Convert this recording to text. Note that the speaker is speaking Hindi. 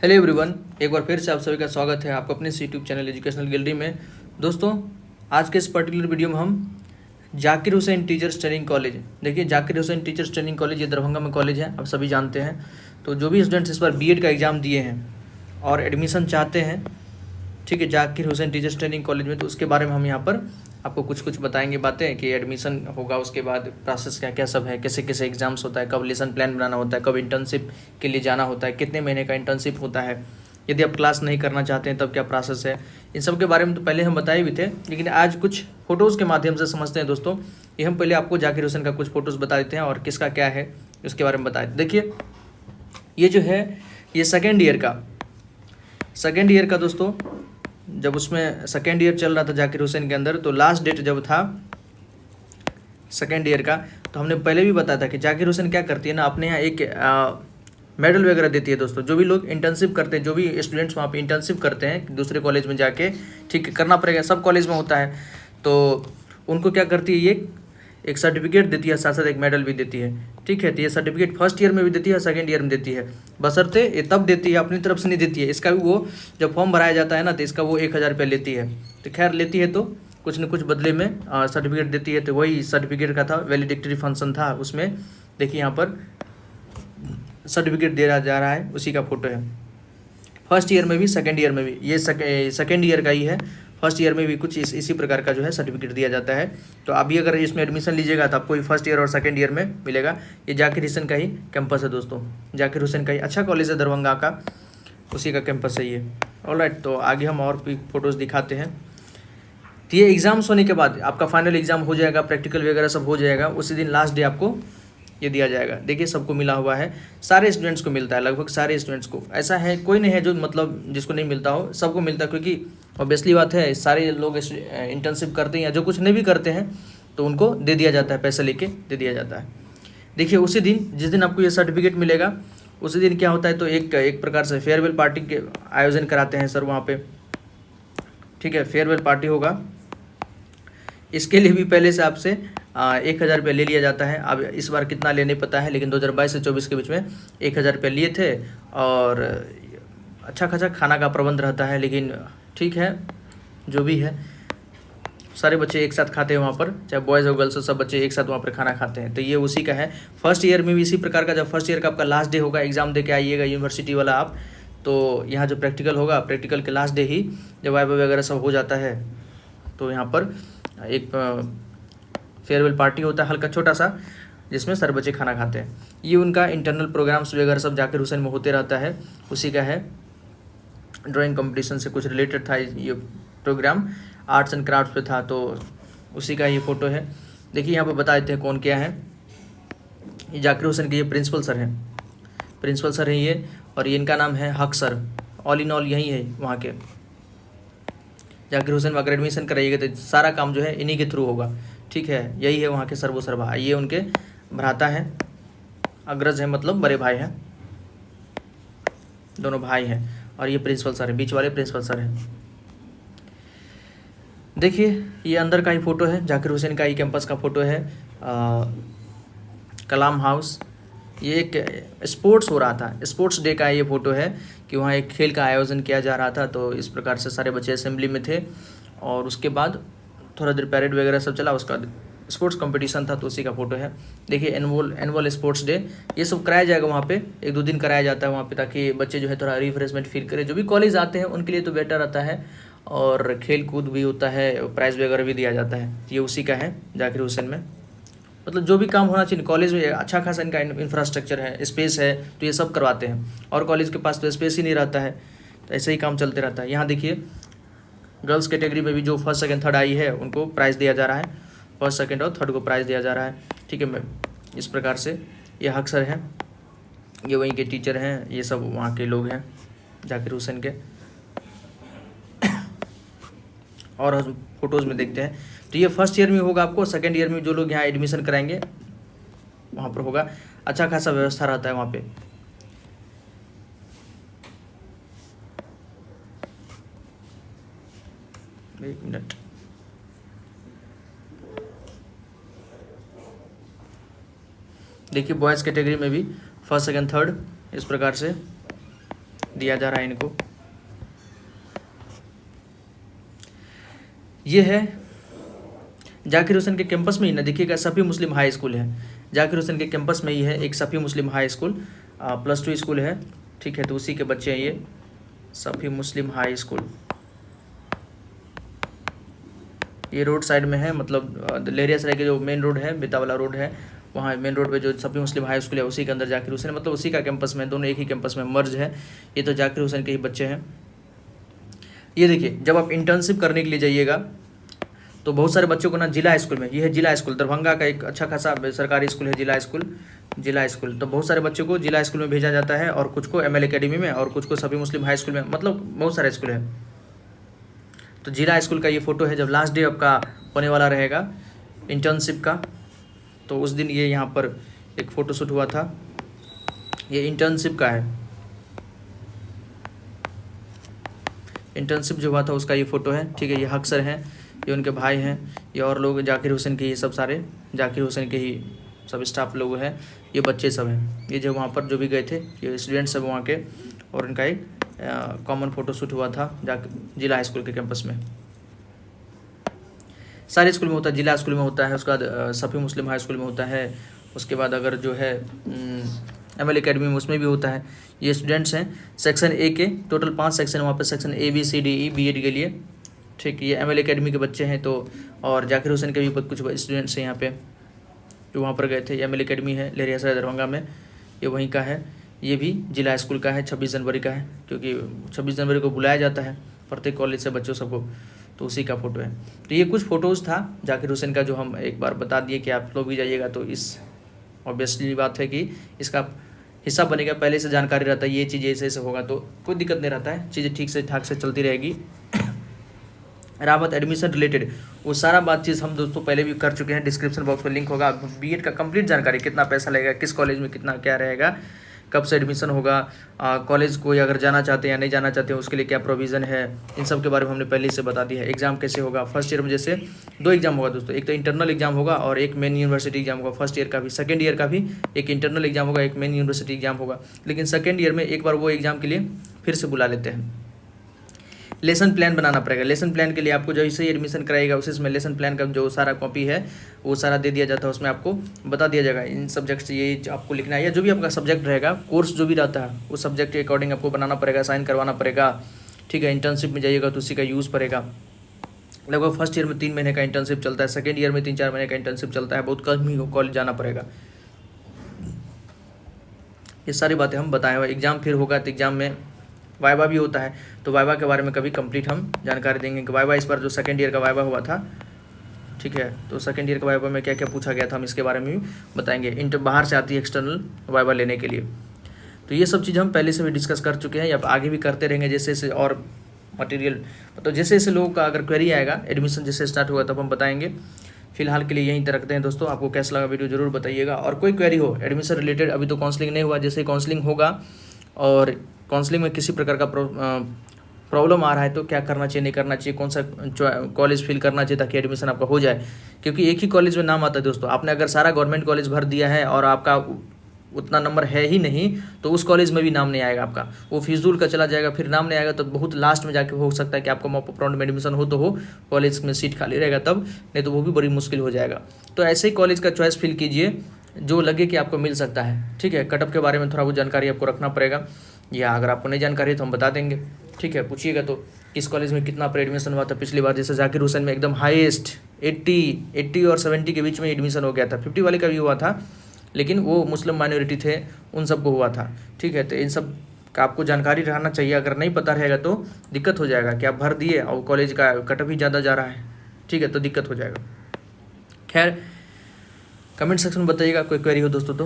हेलो एवरीवन, एक बार फिर से आप सभी का स्वागत है आपको अपने यूट्यूब चैनल एजुकेशनल गैलरी में। दोस्तों, आज के इस पर्टिकुलर वीडियो में हम Zakir Hussain teachers training college, देखिए Zakir Hussain teachers training college ये दरभंगा में कॉलेज है, आप सभी जानते हैं। तो जो भी स्टूडेंट्स इस बार बीएड का एग्ज़ाम दिए हैं और एडमिशन चाहते हैं, ठीक है, Zakir Hussain teachers training college में, तो उसके बारे में हम यहाँ पर आपको कुछ बताएंगे बातें कि एडमिशन होगा, उसके बाद प्रोसेस क्या क्या सब है, कैसे कैसे एग्जाम्स होता है, कब लेसन प्लान बनाना होता है, कब इंटर्नशिप के लिए जाना होता है, कितने महीने का इंटर्नशिप होता है, यदि आप क्लास नहीं करना चाहते हैं तब क्या प्रोसेस है। इन सब के बारे में तो पहले हम बताए भी थे, लेकिन आज कुछ फ़ोटोज़ के माध्यम से समझते हैं दोस्तों। ये हम पहले आपको जाकिर हुसैन का कुछ फ़ोटोज़ बता देते हैं और किसका क्या है उसके बारे में बताए। देखिए, ये जो है ये सेकेंड ईयर का दोस्तों, जब उसमें सेकेंड ईयर चल रहा था जाकिर हुसैन के अंदर, तो लास्ट डेट जब था सेकेंड ईयर का, तो हमने पहले भी बताया था कि जाकिर हुसैन क्या करती है ना, अपने यहाँ एक मेडल वगैरह देती है दोस्तों। जो भी लोग इंटर्नशिप करते हैं, जो भी स्टूडेंट्स वहाँ पे इंटर्नशिप करते हैं दूसरे कॉलेज में जाके, ठीक है, करना पड़ेगा, सब कॉलेज में होता है, तो उनको क्या करती है, ये एक सर्टिफिकेट देती है, साथ साथ एक मेडल भी देती है, ठीक है। तो ये सर्टिफिकेट फर्स्ट ईयर में भी देती है, सेकंड ईयर में देती है, बशर्ते ये तब देती है, अपनी तरफ से नहीं देती है। इसका भी वो जब फॉर्म भराया जाता है ना, तो इसका वो 1000 रुपये लेती है। तो खैर लेती है, तो कुछ न कुछ बदले में सर्टिफिकेट देती है। तो वही सर्टिफिकेट का था, वैलिडिक्टरी फंक्शन था उसमें। देखिए यहाँ पर सर्टिफिकेट दिया जा रहा है, उसी का फोटो है। फर्स्ट ईयर में भी सेकेंड ईयर में भी, ये सेकेंड ईयर का ही है, फर्स्ट ईयर में भी कुछ इसी प्रकार का जो है सर्टिफिकेट दिया जाता है। तो अभी अगर इसमें एडमिशन लीजिएगा तो आपको फर्स्ट ईयर और सेकेंड ईयर में मिलेगा। ये जाकिर हुसैन का ही कैंपस है दोस्तों, जाकिर हुसैन का ही अच्छा कॉलेज है दरभंगा का, उसी का कैंपस है ये। ऑलराइट, तो आगे हम और भी फ़ोटोज़ दिखाते हैं। तो ये एग्ज़ाम्स होने के बाद आपका फाइनल एग्ज़ाम हो जाएगा, प्रैक्टिकल वगैरह सब हो जाएगा, उसी दिन लास्ट डे आपको ये दिया जाएगा। देखिए सबको मिला हुआ है, सारे स्टूडेंट्स को मिलता है, लगभग सारे स्टूडेंट्स को। ऐसा है कोई नहीं है जो मतलब जिसको नहीं मिलता हो, सबको मिलता है, क्योंकि ऑब्वियसली बात है सारे लोग इंटर्नशिप करते हैं, या जो कुछ नहीं भी करते हैं तो उनको दे दिया जाता है, पैसा लेके दे दिया जाता है। देखिए उसी दिन जिस दिन आपको ये सर्टिफिकेट मिलेगा, उसी दिन क्या होता है, तो एक प्रकार से फेयरवेल पार्टी के आयोजन कराते हैं सर वहाँ पे, ठीक है। फेयरवेल पार्टी होगा, इसके लिए भी पहले से आपसे 1000 रुपये ले लिया जाता है। अब इस बार कितना लेने पता है, लेकिन 2022 से 24 के बीच में 1000 रुपये लिए थे, और अच्छा खासा खाना का प्रबंध रहता है। लेकिन ठीक है, जो भी है, सारे बच्चे एक साथ खाते हैं वहाँ पर, चाहे बॉयज़ और गर्ल्स, सब बच्चे एक साथ वहाँ पर खाना खाते हैं। तो ये उसी का है। फर्स्ट ईयर में भी इसी प्रकार का, जब फर्स्ट ईयर का आपका लास्ट डे होगा, एग्ज़ाम दे के आइएगा यूनिवर्सिटी वाला आप, तो यहाँ जो प्रैक्टिकल होगा, प्रैक्टिकल के लास्ट डे ही जब वाइवा वगैरह सब हो जाता है, तो यहाँ पर एक फेयरवेल पार्टी होता है हल्का छोटा सा, जिसमें सारे बच्चे खाना खाते हैं। ये उनका इंटरनल प्रोग्राम्स वगैरह सब जाकिर हुसैन में होते रहता है, उसी का है। ड्राइंग कंपटीशन से कुछ रिलेटेड था ये प्रोग्राम, आर्ट्स एंड क्राफ्ट्स पे था, तो उसी का ये फ़ोटो है। देखिए यहाँ पर बता देते हैं कौन क्या है। ये जाकिर हुसैन के ये प्रिंसिपल सर हैं, प्रिंसिपल सर हैं ये, और ये इनका नाम है हक सर। ऑल इन ऑल यही है वहाँ के। जाकिर हुसैन में अगर एडमिशन कराइएगा तो सारा काम जो है इन्हीं के थ्रू होगा, ठीक है। यही है वहाँ के सर्वो सर्वा। ये उनके भ्राता हैं, अग्रज हैं, मतलब बड़े भाई हैं, दोनों भाई हैं। और ये प्रिंसिपल सर हैं, बीच वाले प्रिंसिपल सर हैं। देखिए ये अंदर का ही फ़ोटो है, जाकिर हुसैन का ही कैंपस का फ़ोटो है, कलाम हाउस। ये एक स्पोर्ट्स हो रहा था, स्पोर्ट्स डे का ये फ़ोटो है कि वहाँ एक खेल का आयोजन किया जा रहा था, तो इस प्रकार से सारे बच्चे असेंबली में थे। और उसके बाद थोड़ा देर पैरेड वगैरह सब चला, उसका स्पोर्ट्स कंपटीशन था, तो उसी का फ़ोटो है। देखिए एनुअल स्पोर्ट्स डे ये सब कराया जाएगा वहाँ पे, 1-2 दिन कराया जाता है वहाँ पे, ताकि बच्चे जो है थोड़ा रिफ्रेशमेंट फील करें। जो भी कॉलेज आते हैं उनके लिए तो बेटर रहता है, और खेल कूद भी होता है, प्राइज़ वगैरह भी दिया जाता है। ये उसी का है जाकिर हुसैन में। मतलब जो भी काम होना चाहिए कॉलेज में, अच्छा खासा इनका इंफ्रास्ट्रक्चर है, स्पेस है, तो ये सब करवाते हैं। और कॉलेज के पास तो स्पेस ही नहीं रहता है, तो ऐसे ही काम चलते रहता है। यहाँ देखिए गर्ल्स कैटेगरी में भी जो फर्स्ट सेकंड थर्ड आई है उनको प्राइज़ दिया जा रहा है, फर्स्ट सेकंड और थर्ड को प्राइज़ दिया जा रहा है, ठीक है। मैं इस प्रकार से ये हक सर हैं, ये वहीं के टीचर हैं, ये सब वहाँ के लोग हैं जाकिर हुसैन के। और हम फोटोज़ में देखते हैं, तो ये फर्स्ट ईयर में होगा आपको, सेकंड ईयर में जो लोग यहाँ एडमिशन कराएंगे वहाँ पर होगा। अच्छा खासा व्यवस्था रहता है वहाँ पे। एक मिनट, देखिए बॉयज़ कैटेगरी में भी फर्स्ट सेकंड थर्ड इस प्रकार से दिया जा रहा है इनको। ये है जाकिर हुसैन के कैंपस में ही ना, देखिएगा सफ़ी मुस्लिम हाई स्कूल है, जाकिर हुसैन के कैंपस में ही है एक सफ़ी मुस्लिम हाई स्कूल, +2 स्कूल है, ठीक है। तो उसी के बच्चे हैं ये, सफ़ी मुस्लिम हाई स्कूल। ये रोड साइड में है, मतलब लहरियासराय के जो मेन रोड है, बेतावाला रोड है, वहाँ मेन रोड पे जो सफ़ी मुस्लिम हाई स्कूल है उसी के अंदर जाकिर हुसैन, मतलब उसी का कैंपस में, दोनों एक ही कैंपस में मर्ज है। ये तो जाकिर हुसैन के ही बच्चे हैं। ये देखिए, जब आप इंटर्नशिप करने के लिए जाइएगा तो बहुत सारे बच्चों को ना जिला स्कूल में, ये है जिला स्कूल, दरभंगा का एक अच्छा खासा सरकारी स्कूल है जिला स्कूल। तो बहुत सारे बच्चों को जिला स्कूल में भेजा जाता है, और कुछ को ML अकेडमी में, और कुछ को सफ़ी मुस्लिम हाई स्कूल में, मतलब बहुत सारे स्कूल है। तो जिला स्कूल का ये फ़ोटो है, जब लास्ट डे आपका होने वाला रहेगा इंटर्नशिप का, तो उस दिन ये यहाँ पर एक फ़ोटो शूट हुआ था। ये इंटर्नशिप का है, इंटर्नशिप जो हुआ था उसका ये फ़ोटो है, ठीक है। ये हक सर हैं, ये उनके भाई हैं, ये और लोग जाकिर हुसैन के, ये सब सारे जाकिर हुसैन के ही सब स्टाफ लोग हैं, ये बच्चे सब हैं। ये जो वहाँ पर जो भी गए थे ये स्टूडेंट्स सब वहाँ के, और इनका एक कॉमन फ़ोटो शूट हुआ था जिला हाई स्कूल के कैंपस में। सारे स्कूल में होता है, जिला स्कूल में होता है, उसके बाद सफ़ी मुस्लिम हाई स्कूल में होता है, उसके बाद अगर जो है ML अकेडमी में उसमें भी होता है। ये स्टूडेंट्स हैं सेक्शन A के, टोटल 5 सेक्शन वहाँ पर, section A B C D E B.Ed के लिए, ठीक। ये ML अकेडमी के बच्चे हैं। तो और जाकिर हुसैन के भी कुछ स्टूडेंट्स हैं यहाँ पे जो वहाँ पर गए थे। ML अकेडमी है लहरियासराय दरभंगा में, ये वहीं का है। ये भी जिला स्कूल का है, 26 जनवरी का है, क्योंकि 26 जनवरी को बुलाया जाता है प्रत्येक कॉलेज से बच्चों सबको, तो उसी का फ़ोटो है। तो ये कुछ फ़ोटोज़ था जाकिर हुसैन का, जो हम एक बार बता दिए कि आप लोग भी जाइएगा तो इस ऑब्वियसली बात है कि इसका हिस्सा बनेगा, पहले से जानकारी रहता है, ये चीज़ ऐसे होगा तो कोई दिक्कत नहीं रहता है, चीज़ें ठीक से ठाक से चलती रहेगी। रावत एडमिशन रिलेटेड वो सारा बात चीज़ हम दोस्तों पहले भी कर चुके हैं, डिस्क्रिप्शन बॉक्स में लिंक होगा। B.Ed का कंप्लीट जानकारी, कितना पैसा लगेगा, किस कॉलेज में कितना क्या रहेगा, कब से एडमिशन होगा, कॉलेज को अगर जाना चाहते हैं या नहीं जाना चाहते हैं उसके लिए क्या प्रोविज़न है, इन सब के बारे में हमने पहले से बता दिया है। एग्ज़ाम कैसे होगा, फर्स्ट ईयर में जैसे 2 एग्ज़ाम होगा दोस्तों, एक तो इंटरनल एग्जाम होगा और एक मेन यूनिवर्सिटी एग्जाम होगा। फर्स्ट ईयर का भी, सेकेंड ईयर का भी एक इंटरनल एग्जाम होगा, एक मेन यूनिवर्सिटी एग्जाम होगा। लेकिन सेकेंड ईयर में एक बार वो एग्ज़ाम के लिए फिर से बुला लेते हैं। लेसन प्लान बनाना पड़ेगा। लेसन प्लान के लिए आपको जैसे ही एडमिशन कराएगा उसी में लेसन प्लान का जो सारा कॉपी है वो सारा दे दिया जाता है, उसमें आपको बता दिया जाएगा इन सब्जेक्ट्स ये आपको लिखना है, या जो भी आपका सब्जेक्ट रहेगा, कोर्स जो भी रहता है उस सब्जेक्ट के अकॉर्डिंग आपको बनाना पड़ेगा, साइन करवाना पड़ेगा, ठीक है। इंटर्नशिप में जाइएगा तो उसी का यूज़ पड़ेगा। लगभग फर्स्ट ईयर में 3 महीने का इंटर्नशिप चलता है, सेकेंड ईयर में 3-4 महीने का इंटर्नशिप चलता है, बहुत कम ही कॉलेज जाना पड़ेगा। ये सारी बातें हम बताए हुए। एग्ज़ाम फिर होगा तो एग्ज़ाम में वाइवा भी होता है, तो वाइवा के बारे में कभी कंप्लीट हम जानकारी देंगे कि वाइवा इस बार जो सेकेंड ईयर का वाइवा हुआ था, ठीक है, तो सेकेंड ईयर का वाइवा में क्या क्या पूछा गया था हम इसके बारे में भी बताएंगे। बाहर से आती है एक्सटर्नल वाइवा लेने के लिए, तो ये सब चीज़ हम पहले से भी डिस्कस कर चुके हैं, या आगे भी करते रहेंगे जैसे जैसे और मटेरियल, मतलब जैसे जैसे लोगों का अगर क्वेरी आएगा, एडमिशन जैसे स्टार्ट होगा तब हम बताएंगे। फिलहाल के लिए यहीं तक रखते हैं दोस्तों। आपको कैसा लगा वीडियो जरूर बताइएगा, और कोई क्वेरी हो एडमिशन रिलेटेड, अभी तो काउंसलिंग नहीं हुआ, जैसे काउंसलिंग होगा और काउंसलिंग में किसी प्रकार का प्रॉब्लम आ रहा है तो क्या करना चाहिए, नहीं करना चाहिए, कौन सा कॉलेज फिल करना चाहिए ताकि एडमिशन आपका हो जाए, क्योंकि एक ही कॉलेज में नाम आता है दोस्तों। आपने अगर सारा गवर्नमेंट कॉलेज भर दिया है और आपका उतना नंबर है ही नहीं तो उस कॉलेज में भी नाम नहीं आएगा आपका, वो फिजूल का चला जाएगा, फिर नाम नहीं आएगा तो बहुत लास्ट में जाके हो सकता है कि आपका मॉक अप राउंड में एडमिशन हो तो हो, कॉलेज में सीट खाली रहेगा तब, नहीं तो वो भी बड़ी मुश्किल हो जाएगा। तो ऐसे ही कॉलेज का चॉइस फिल कीजिए जो लगे कि आपको मिल सकता है, ठीक है। कटअप के बारे में थोड़ा बहुत जानकारी आपको रखना पड़ेगा, या अगर आपको नहीं जानकारी है तो हम बता देंगे, ठीक है। पूछिएगा तो किस कॉलेज में कितना पर एडमिशन हुआ था पिछली बार, जैसे जाकिर हुसैन में एकदम हाईएस्ट 80 और 70 के बीच में एडमिशन हो गया था, 50 वाले का भी हुआ था, लेकिन वो मुस्लिम माइनॉरिटी थे उन सबको हुआ था, ठीक है। तो इन सब का आपको जानकारी रहना चाहिए, अगर नहीं पता रहेगा तो दिक्कत हो जाएगा कि आप भर दिए और कॉलेज का कटअप ही ज़्यादा जा रहा है, ठीक है, तो दिक्कत हो जाएगा। खैर कमेंट सेक्शन में बताइएगा कोई क्वेरी हो दोस्तों तो।